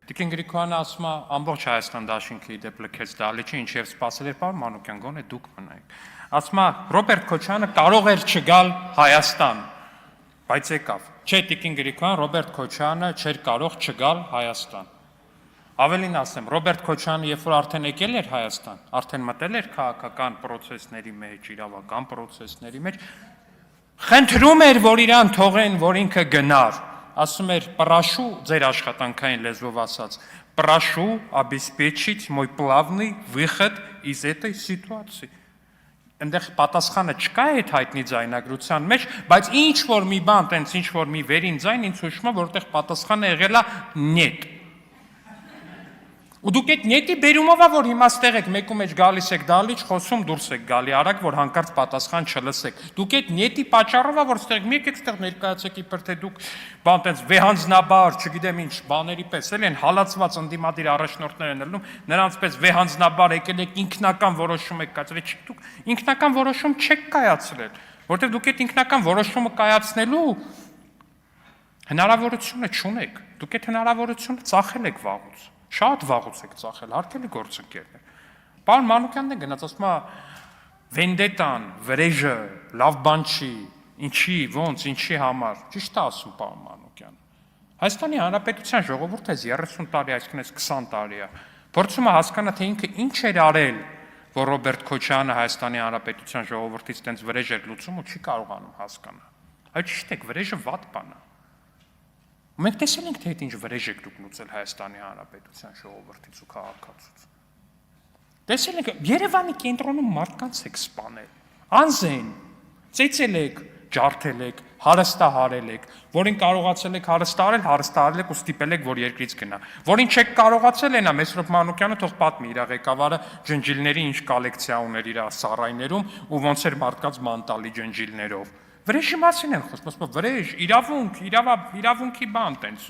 Տիկին Գրիգորյանը ասում է ամբողջ Հայաստան դաշինքի դեպ լքեց դալիճը, ինչև սպասել էր պարոն Մանուկյան, գոնե դուք մնայիք։ Ասում է Ռոբերտ Քոչարյանը կարող էր չգալ Հայաստան, բայց եկավ։ Չէ, տիկին Գրիգորյան, Ռոբերտ Քոչարյանը չէր կարող չգալ Հայաստան։ Ավելին ասեմ, Ռոբերտ Քոչարյանը երբ որ արդեն եկել էր Հայաստան, արդեն մտել էր քաղաքական process-ների մեջ, իրավական process-ների մեջ, խնդրում էր, որ իրան թողեն, որ ինքը գնար, ասում էր, «Прошу», ձեր աշխատանքային լեզվով ասած, «Прошу обеспечить мой плавный выход из этой ситуации»։ Այնտեղ պատասխանը չկա այդ հայտնի ձայնագրության մեջ, բայց ինչ որ մի բան, տենց ինչ որ մի վերին ձայն ինձ հուշում է, որտեղ պատասխանը եղել է «նետ»։ Ու դուք այդ նետի բերումով է, որ հիմա ստեղ եք, մեկու մեջ գալիս եք դալիճ, խոսում դուրս եք գալի արագ, որ հանկարծ պատասխան չլսեք։ Դուք այդ նետի պատճառով է, որ ստեղ մեկ եք ստեղ ներկայացեք իբր թե դուք բան տենց վեհանձնաբար, չգիտեմ ինչ, բաների պես էլ են հալածված ընդդիմադիր առաջնորդներ են ելնում, նրանց պես վեհանձնաբար եկել եք ինքնական որոշում եք կայացրել, դուք ինքնական որոշում չեք կայացրել, որովհետև դուք այդ ինքնական որոշումը կայացնելու հնարավորությունը չունեք։ Դուք այդ հնարավորությունը ծախել եք վաղուց։ Շատ վաղուց եք ծախել, հարկելի գործընկերներ։ Պարոն Մանուկյանն է գնաց, ասում է վենդետան, վրեժը, լավ բան չի, ինչի, ոնց, ինչի համար։ Ճիշտ է ասում պարոն Մանուկյանը։ Հայաստանի Հանրապետության ժողովուրդը 30 տարի, այսինքն 20 տարի է, փորձում է հասկանալ, թե ինքը ինչ էր արել, որ Ռոբերտ Քոչարյանը Հայաստանի Հանրապետության ժողովրդից տենց վրեժ էր լուծում ու չի կարողանում հասկանալ։ Այդ ճիշտ է, վրեժը վատ բան է։ Մենք տեսել ենք, թե ինչ վրեժ եք դուք լուծել Հայաստանի Հանրապետության ժողովրդից ու քաղաքացուց։ Տեսել ենք, Երևանի կենտրոնում մարդկանց եք սպանել, անզեն, ծեծել եք, ջարդել եք, հարստահարել եք, որին կարողացել եք հարստահարել եք ու ստիպել եք, որ երկրից գնա։ Որին չեք կարողացել, այնա Մեսրոպ Մանուկյանը թող պատմի իր ղեկավարը ջնջիլների ինչ կոլեկցիա ուներ իր սարայներում ու ոնց էր մարդկանց մանտալի ջնջիլներով։ Վրեժի մասին են խոսում, վրեժ, իրավունքի բան տենց։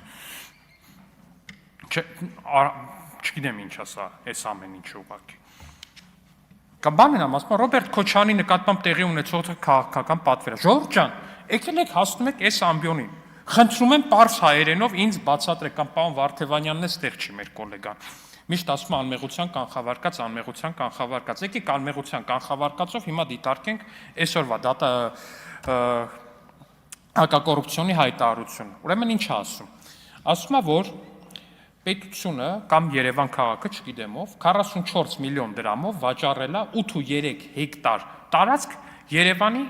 Չգիտեմ ինչ ասա, այս ամեն ինչ ուղղակի։ Կամ բանն եմ ասում, Ռոբերտ Քոչարյանի նկատմամբ տեղի ունեցող քաղաքական պատվերը։ Ժողովուրդ ջան, եկել եք հասնում եք այս ամբիոնին։ Խնդրում եմ պարզ հայերենով ինձ բացատրեք, կամ պարոն Վարդևանյանն է ստեղ չի մեր գոլեգան։ Միշտ ասում անմեղության կանխավարկած, եկեք անմեղության կանխավարկածով հիմա դիտարկենք այսօրվա դատա հակակոռուպցիոնի հայտարարություն։ Ուրեմն ինչ է ասում։ Ասում է, որ պետությունը կամ Երևան քաղաքը, չգիտեմ ով, 44 միլիոն դրամով վաճառել է 8.3 հեկտար տարածք Երևանի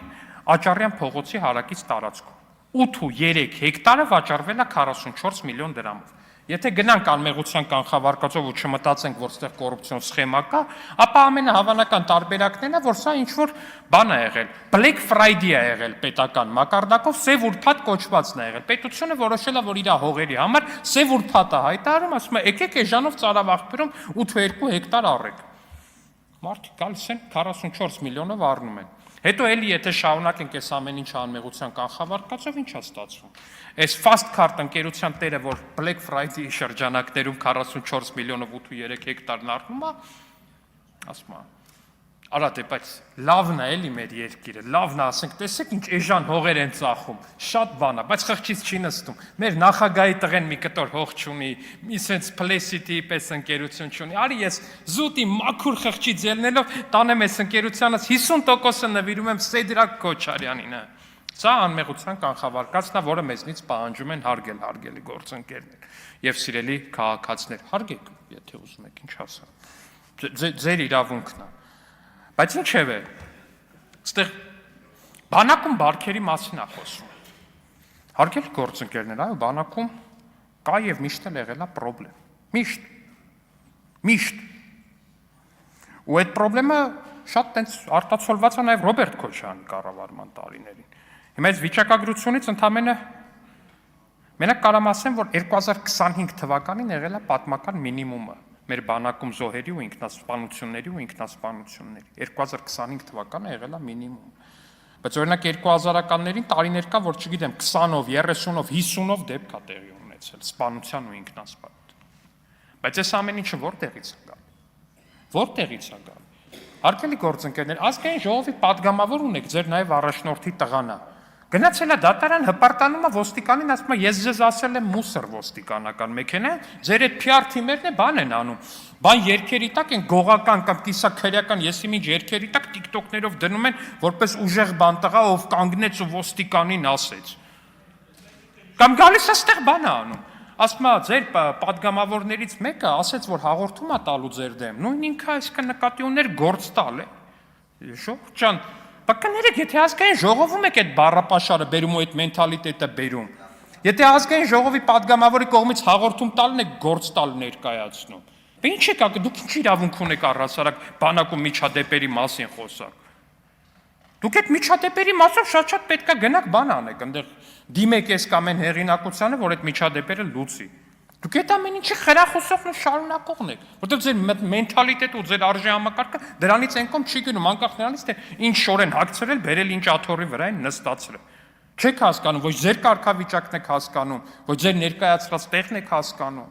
Աճարյան փողոցի հարակից տարածքում։ 8.3 հեկտարը վաճառվել է 44 միլիոն դրամով։ Եթե գնանք անմեղության կանխավարկածով ու չմտածենք, որ ստեղ կոռուպցիոն սխեմա կա, ապա ամենահավանական տարբերակն է, որ սա ինչ-որ բան է եղել, Black Friday է եղել պետական մակարդակով, սև ուրբաթ կոչվածն է եղել։ Պետությունը որոշել է, որ իր հողերի համար սև ուրբաթ է հայտարարում, ասում է, եկեք էժանով ծարավաղբերում 8.2 հեկտար առեք։ Մարդիկ գալիս են 44 միլիոնով առնում են։ Հետո էլի եթե շարունակենք այս ամեն ինչը անմեղության կանխավարկածով, ինչ է ստացվում։ Այս Fast Card ընկերության տերը, որ Black Friday-ի շրջանակներում 44 միլիոնով 8.3 հեկտարն առնում է, ասում է, արա դե բայց լավն է էլի մեր երկիրը, լավն է, ասենք, տեսեք ինչ էժան հողեր են ծախում, շատ բան է, բայց խղճից չի նստում։ Մեր նախագահի տղեն մի կտոր հող չունի, մի sense Plecity պես ընկերություն չունի։ Արի ես զուտի մաքուր խղճից ելնելով տանեմ այս ընկերությանից 50%-ը նվիրում եմ Սեդրակ Քոչարյանին։ Սա անմեղության կանխավարկածն է, որը մեզնից պահանջում են հարգել հարգելի գործընկերներ եւ սիրելի քաղաքացիներ։ Հարգեք, եթե ուզում եք, ինչ ասեմ։ Ձեր իրավունքն է։ Բայց ինչև է, ստեղ բանակում բարքերի մասին է խոսում։ Հարգելի գործընկերներ, այո, բանակում կա եւ միշտ էլ եղել է պրոբլեմ։ Միշտ։ Ու այդ պրոբլեմը շատ տենց արտացոլված է նաեւ Ռոբերտ Քոչարյանի կառավարման տարիներին։ Հիմա այս վիճակագրությունից ընդամենը մենակ կարամ ասեմ, որ 2025 թվականին եղել է պատմական մինիմումը մեր բանակում զոհերի ու ինքնասպանությունների 2025 թվականը եղել է մինիմում։ Բայց օրինակ 2000-ականներին տարիներ կա, որ չգիտեմ 20-ով, 30-ով, 50-ով դեպք է տեղի ունեցել սպանության ու ինքնասպանության։ Բայց այս ամեն ինչը որտեղից է գալու։ Որտեղից է գալու։ Հարգելի գործընկերներ, ազգային ժողովի պատգամավոր ունեք, ձեր նաև առաջնորդի տղան է։ Գնացել է դատարան, հպարտանում է ոստիկանին, ասում է ես ձեզ ասել եմ մուսր ոստիկանական մեքենա, ձեր այդ PR թիմերն է բան են անում։ Բան երկերի տակ են գողական կամ կիսաքրեական եսիմինչ երկերի տակ TikTok-ներով դնում են որպես ուժեղ բան տղա, ով կանգնեց ու ոստիկանին ասեց։ Կամ գալիս է ստեղ բան է անում։ Ասում է ձեր падգամավորներից մեկը ասեց, որ հաղորդում է տալու ձեր դեմ։ Նույն ինքը այսքան նկատի ուներ գործ տալ է։ Շո՞ղ ջան, բականերեք, եթե ազգային ժողովում եք այդ բառապաշարը բերում ու այդ մենթալիտետը բերում։ Եթե ազգային ժողովի падգամավորի կողմից հաղորդում տալն եք գործ տալ ներկայացնում։ Բա ինչ եք ակը, դուք ինչ իրավունք ունեք առհասարակ բանակում միջադեպերի մասին խոսակ։ Դուք այդ միջադեպերի մասով շատ պետքա գնաք բան անեք, այնտեղ դիմեք այս կամ այն հեղինակությանը, որ այդ միջադեպերը լուծի։ Դուք այդ ամեն ինչի խրախուսողն ու շարունակողն եք, որտեղ ձեր մենթալիտետը ու ձեր արժե համակարգը դրանից այն կողմ չի գնում, անկախ նրանից թե ինչ շոր են հագցրել, բերել ինչ աթոռի վրա են նստացրել։ Չեք հասկանում, ոչ ձեր կարգավիճակն եք հասկանում, ոչ ձեր ներկայացրած տեղն եք հասկանում։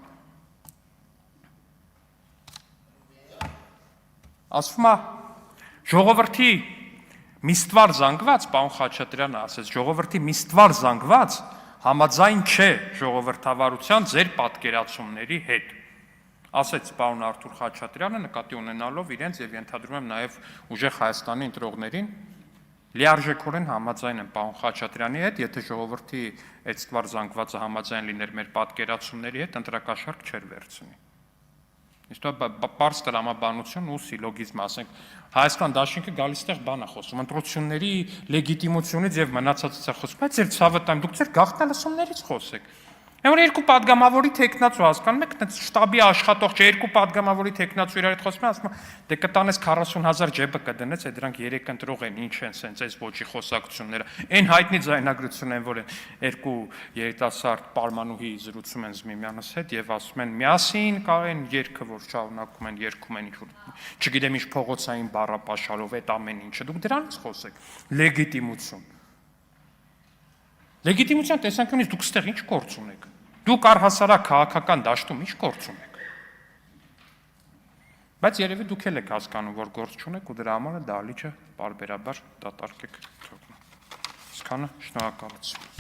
Ասում է ժողովրդի միստվար զանգված, պարոն Խաչատրյանը ասեց, ժողովրդի միստվար զանգված համաձայն չէ ժողովրդավարության ձեր պատկերացումների հետ, ասեց պարոն Արթուր Խաչատրյանը, նկատի ունենալով իրենց եւ ենթադրում եմ նաեւ ուժեղ Հայաստանի ընտրողներին, լիարժեքորեն համաձայն եմ պարոն Խաչատրյանի հետ, եթե ժողովրդի այդ ստվար զանգվածը համաձայն լիներ մեր պատկերացումների հետ, ընտրակաշարք չէր վերցնի։ Իսկ պարզ տրամաբանություն ու սիլոգիզմ, ասենք, Հայաստան դաշինքը գալիս տեղ բան է խոսում, ընտրությունների լեգիտիմությունից եւ մնացածից է խոսում, բայց ձեր ցավը տայմ, դուք ձեր գաղտնալսումներից խոսեք։ Որ երկու падգամավորի տեխնացու հասկանում եք, այդ շտաբի աշխատող չէ, երկու падգամավորի տեխնացու իրար հետ խոսում են, ասում են, դե կտանես 40,000 ջեբը կդնես, այդ դրանք 3 ընտրող են, ինչ են սենց այս ոչի խոսակցությունները։ Այն հայտնի ձայնագրություն են, որ երկու երիտասարդ պարմանուհի զրուցում են Զմիմյանս հետ եւ ասում են, միասին կա այն երգը, որ շարունակում են, երգում են ինչ-որ, չգիտեմ ինչ փողոցային բառապաշարով, այդ ամեն ինչը։ Դուք դրանից խոսեք։ Լեգիտիմություն։ Լեգիտիմության տեսանկյունից դուք ստեղ ինչ գործ ունեք։ Դուք առհասարակ քաղաքական դաշտում ինչ գործ ունեք։ Բայց երևի դուք էլ եք հասկանում, որ գործ չունեք ու դրա համար դահլիճը պարբերաբար դատարկեք թողնում։ Այսքանը, շնորհակալություն։